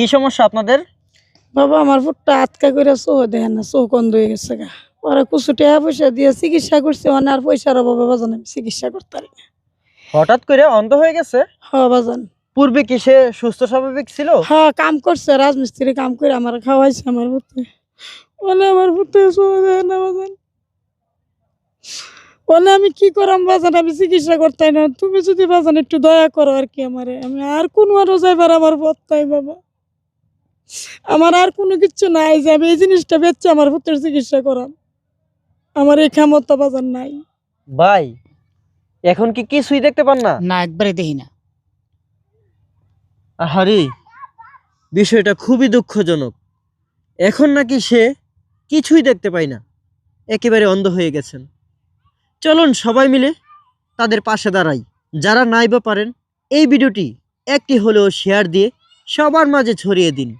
কি সমস্যা আপনাদের? বাবা আমার ফুটটা আটকা করে চোখ দেয় না, চোখ বন্ধ হয়ে গেছে গা। ওরা কিছু টাকা পয়সা দিয়ে চিকিৎসা করছে, মানে আর পয়সার অভাবে বাজান আমি চিকিৎসা করতে পারি না। হঠাৎ করে অন্ধ হয়ে গেছে? হ বাজান। পূর্বে কি সে সুস্থ স্বাভাবিক ছিল? কাম করছে, রাজমিস্ত্রি কাম করে আমার খাওয়াইছে আমার পুত্রে। বলে আমার পুত্রে চোখ দেয় না বাজান। বলে আমি কি করাম বাজান, আমি চিকিৎসা করতে না, তুমি যদি বাজান একটু দয়া করো আর কি আমারে, আমি আর কোনো আরো যাইবার আমার পথ নাই বাবা। আমার আর কোনো কিচ্ছু নাই যে আমি এই জিনিসটা বেচে আমার পুত্রের চিকিৎসা করাম। আমার এই ক্ষমতা বাজার নাই। ভাই, এখন কি কিছুই দেখতে পান না? না, একবারে দেখি না। আহারে, বিষয়টা খুবই দুঃখজনক। এখন নাকি সে কিছুই দেখতে পায় না, একেবারে অন্ধ হয়ে গেছেন। চলুন সবাই মিলে তাদের পাশে দাঁড়াই। যারা নাই বা পারেন, এই ভিডিওটি একটি হলেও শেয়ার দিয়ে সবার মাঝে ছড়িয়ে দিন।